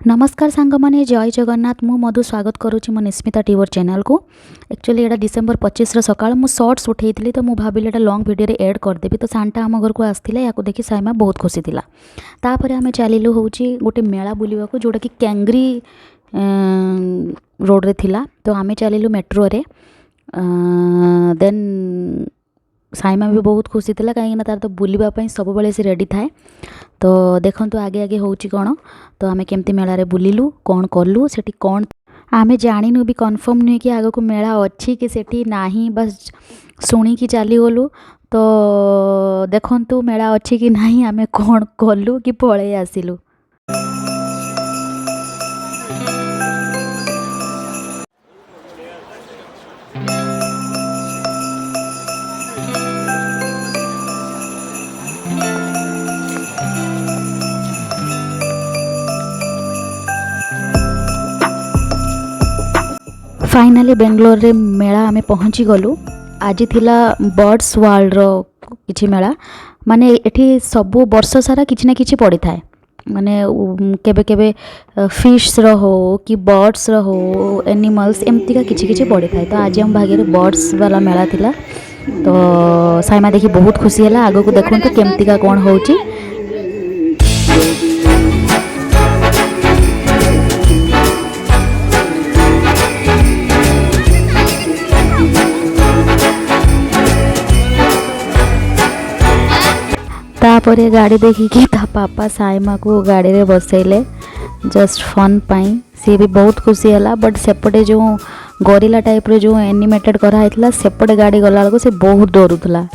नमस्कार सांग मैंने जय जगन्नाथ मु मधु स्वागत करुच्ची मो निस्मिता टीवर चैनल को। एक्चुअली एटा डिसेम्बर 25 सकाळ मु शॉर्ट्स उठेइतली तो मु भाबिले एटा लॉन्ग वीडियो रे ऐड कर देबी। तो सांटा आम घर को आस्थिला याको देखि साइमा बहुत खुशी थिला। तापरे आमे चलिलु होउची गोटे मेला बुलिबा को जोटा कि कैंगरी रोड रे थिला। तो आमे चलिलु मेट्रो रे। देन साइमा भी बहुत खुशी थिला कहीं तार तो बुलिबा पई सब बेले से रेडी थाए। तो देखंतु आगे आगे होउची कोन। तो आमे केमती मेला रे बुलिलु कोन करलु सेठी कोन आमे जानिनु भी कन्फर्म नुहे कि आगो को मेला अच्छी कि सेठी नाही, बस शुणी कि चली गलु। तो देखंतु मेला अच्छी कि नाही आमे कोन करलु कि पळे आसिलु। फाइनाली बेंगलोर रे मेला आमे पहुँची गलु। आज थिला बर्ड्स वर्ल्ड रो किछि मेला, माने एठी सबु वर्ष सारा किछि ना किछि पड़ी थाए। माने केबे केबे फिश रो हो कि बर्ड्स रो हो, एनिमल्स एमती का किछि किछि पड़ी थाए। तो आज हम भागे बर्ड्स वाला मेला थिला। तो साइमा देखि बहुत खुशी हला। आगो को देखुन तो केमती का कोन होउची। तापरे गाड़ी देखिकी ता पापा साइमा को गाड़ी रे बसैले जस्ट फन पाई। सी भी बहुत खुशी हला। बट सेपटे जो गोरिल्ला टाइप रे जो एनिमेटेड करा हैतला सेपटे गाड़ी गला को से बहुत डरुथला।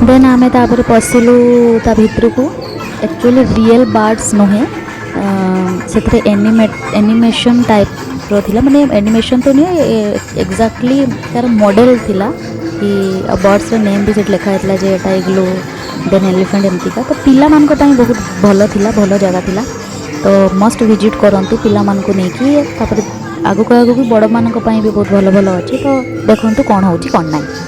देन आमे तापर पसिलु ता भितर को। एक्चुअली रियल बर्ड्स नहे, से एनिमेशन टाइप रो थिला। माने एनिमेशन तो नहीं, एक्जाक्टली तार मॉडल थिला कि बर्ड्स रो नेम भी सेट लिखा हैतला जे एटा इग्लू देन एलिफेंट एमती का। तो पिला मान को ताई बहुत भलो थिला, भलो जगह थिला। तो मस्ट विजिट करंतु पिला मान को नेकी। तापर आगो को भी बड़ मान को पाई भी बहुत भलो भलो अछि। तो देखंतु कोन होउची कोन नाही।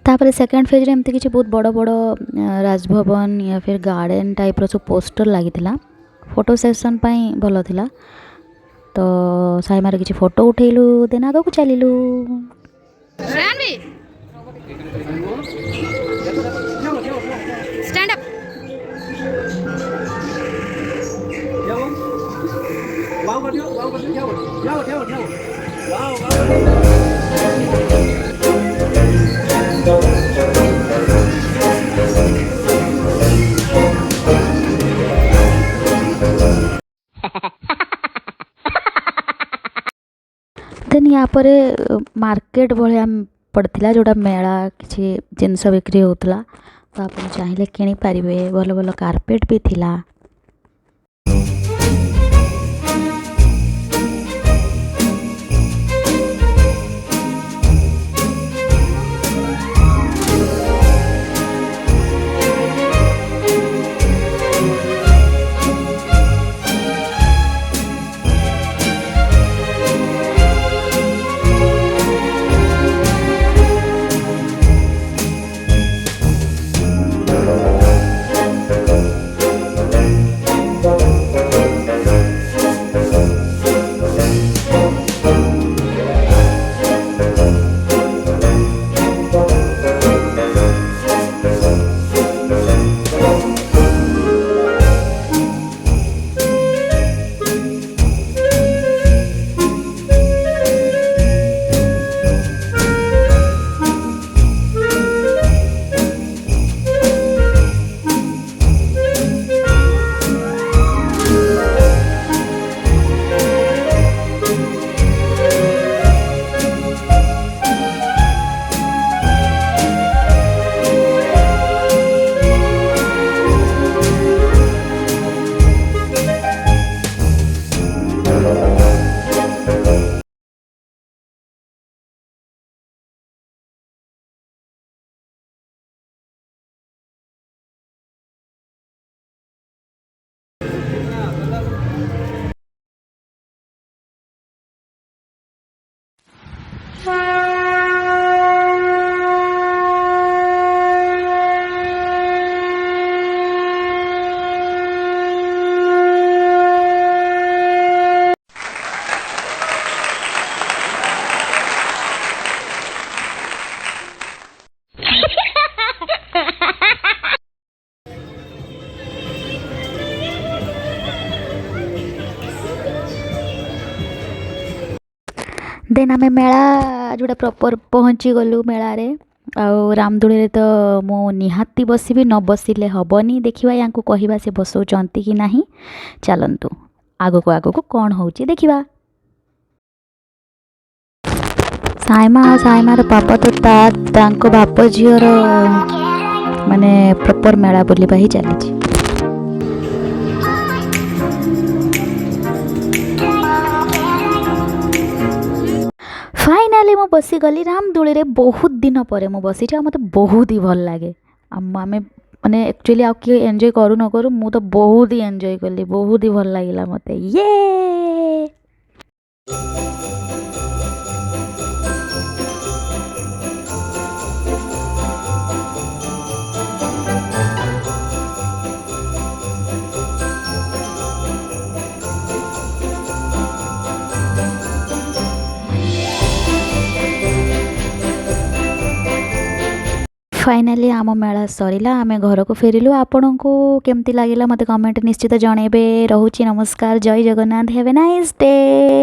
तापर सेकेंड फेज रे एमती किसी बहुत बड़ बड़ राजभवन या फिर गार्डन टाइप सब पोस्टर लगी फोटो सेशन पाई भल थिला। तो साइमार किसी फोटो उठेलु देन आगे को चलिलु। स्टैंड अप वाओ कर दियो जाओ जाओ जाओ वाओ देन या पर मार्केट भाया पड़ता जोटा मेला किसी जिनस बिक्री होता। तो आप चाहिए किनी पारे भल भल कारपेट भी थिला। देन आम मेला जोटा प्रॉपर पहुँची गलु मेला रे आउ रामदोली रे तो मो निहाती बसबी न बसिले हबनी। देखिबा यांको कहिबा से बसौचंती कि नाही। चलंतु आगो को कौन होची देखिबा। साइमार पापा तो तांको बाप झीर माने प्रॉपर मेला बुलिबा ही चली। फाइनाली मो बसी गली रामदोली रे बहुत दिन पर मो बसी मत बहुत ही भल लगे। आम माने एक्चुअली आ किए एंजॉय करू न करू मु तो बहुत ही एंजॉय कली बहुत ही भल लगिला मते ये। फाइनाली आम मेला सरीला आम घर को फेरिलु। आपण को केमती लगिला मते कमेंट निश्चित जनइबे। रहुची नमस्कार जय Jagannath have a nice day.